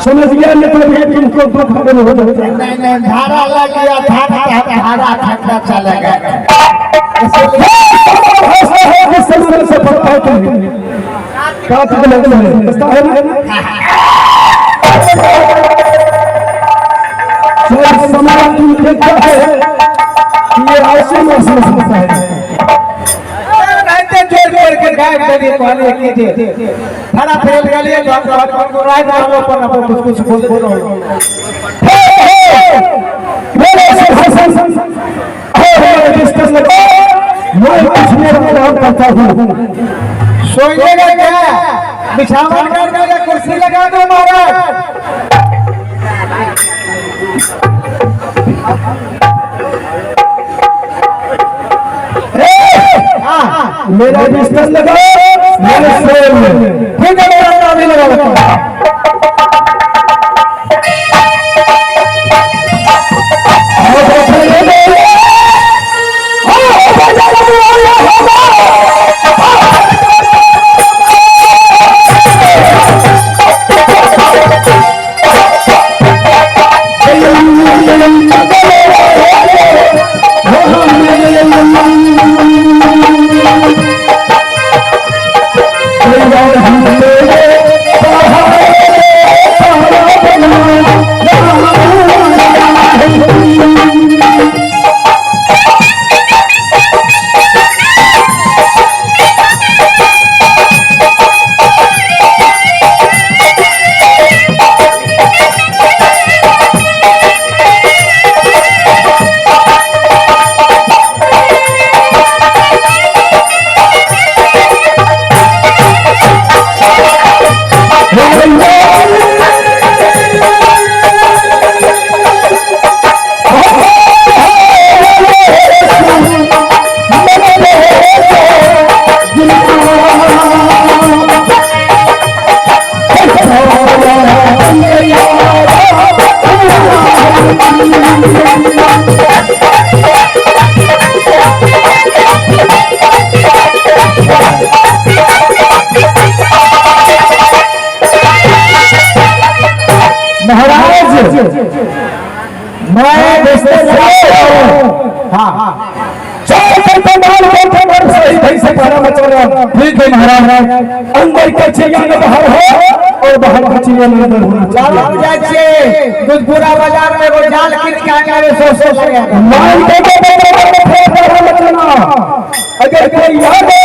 समझ गया मतलब ये तुमको खबर हो जाए। नहीं धारा लग गया धारा खतरा चलेगा से पड़ता है तुम्हें समय तुम देखता है ये ऐसे मौसम समझता है थाना फेल गलिए तो राइट वालों पर कुछ बोलो मेरे से हसन मेरे डिस्कस में मैं कुछ नहीं करता हूँ सोइएगा क्या बिछावन कर कुर्सी लगा दो महाराज मेरा बिस्तर लगाओ मेरे शोर में ठीक है मेरा नाम ही लगा ठीक है महाराज अंदर के चिड़िया में बाहर हो और बाहर के चिड़िया में अंदर होना चाहिए दूधपुरा बाजार में वो जाल किन के आने में सो लगेगा मान के अगर कोई याद हो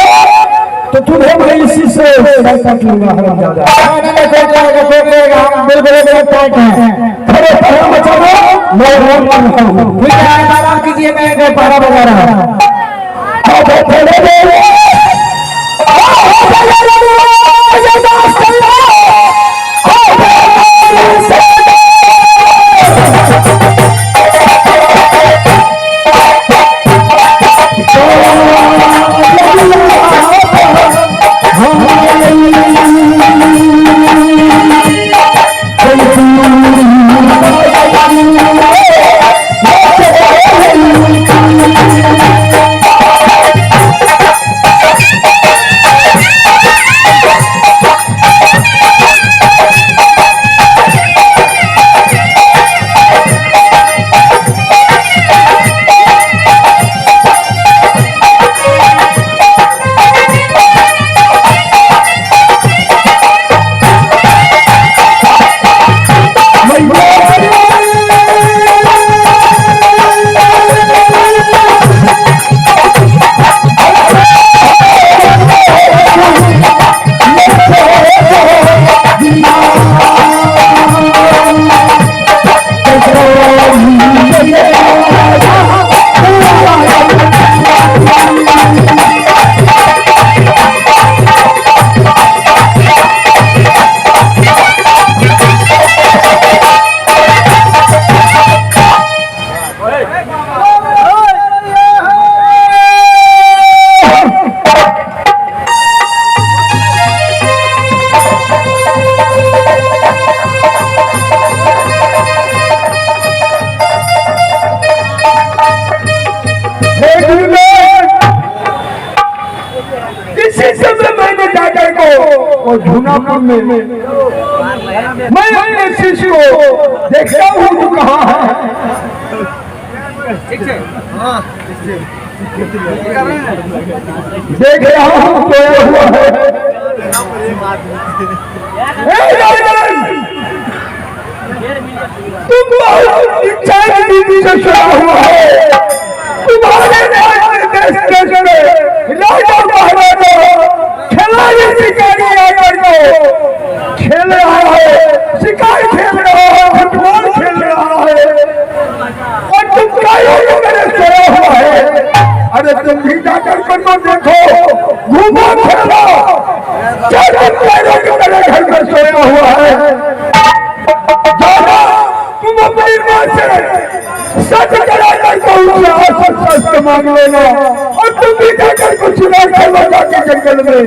तो तुम्हें मैं इसी से काट लूंगा बिल्कुल मैं ठीक है आराम कीजिए मैं 12 बजा रहा हूँ और झूनापुर में मैं अपने शिष्य को देखता हूँ वो कहाँ है। देख रहा हूँ सोया हुआ है। तुम बहुत इच्छा से सोया हुआ है। तुम्हारे देश में राजा महाराजा खिलाड़ी शिकारी आकर को खेल रहा है, शिकार खेल रहा है, फुटबॉल खेल रहा है और तुम कायों मेरे सोया हुआ है। अरे तुम भी जाकर को देखो, घूमो खेलो, क्या तुम कायों के मेरे घर में सोया हुआ है। जाना तुम अपनी मां से सच कराकर को सच मांग लेना और तुम भी जाकर को चुनाव खेलो जाके जंगल में।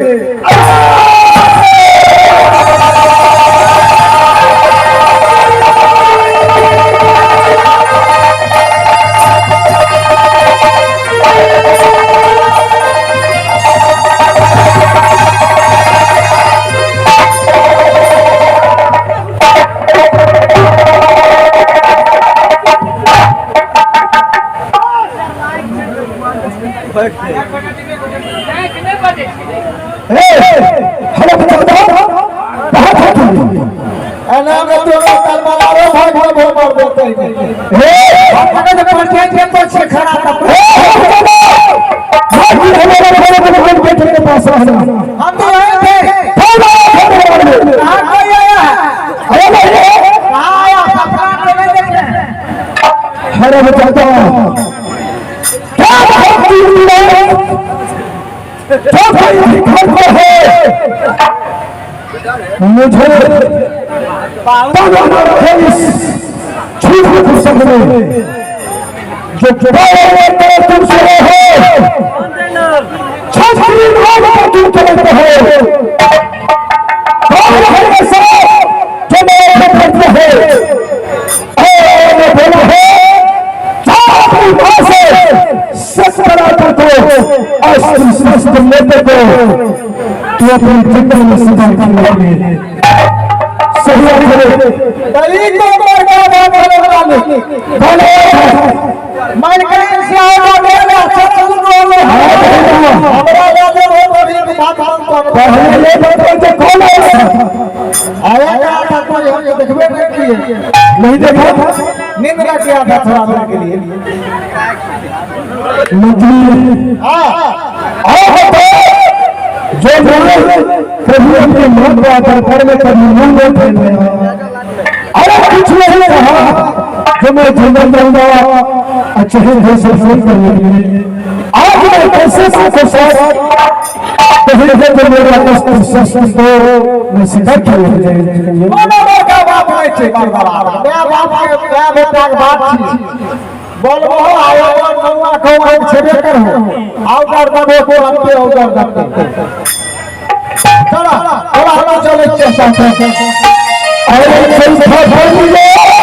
मुझे जो तुम सुने हो छतरी भाव तुम चलते हो जो मेरे करते हो बोलो है सच कराते को अस्त्र लेते को तू अपनी जिंदगी में सुधार करने लगे। सही मन कहीं से आओ मेरा सत्संग बोलो हमरा याद हो तो बात हम पहले तो कौन है आया था कोई हम देखबे नहीं देखा नींद लग गया था थोड़ा देर के लिए। हां जो बोले कभी अपने मन को आकर पर में कभी मुंह में फेंक रहे। अरे कुछ नहीं कहा तुम्हें जीवन दूंगा अच्छे से सफल करने के लिए। आज मैं कैसे आपको साथ पहले जब मेरा दस्त दो मैं सिखा खेलेंगे का बात नहीं छे बाबा मैं बाप के बेटा के बात छी बोलबो आयो नौवा को छेबे करो आउ कर दबो को अंते हो कर दबो चला चला हम चले साथ और संस्था बोल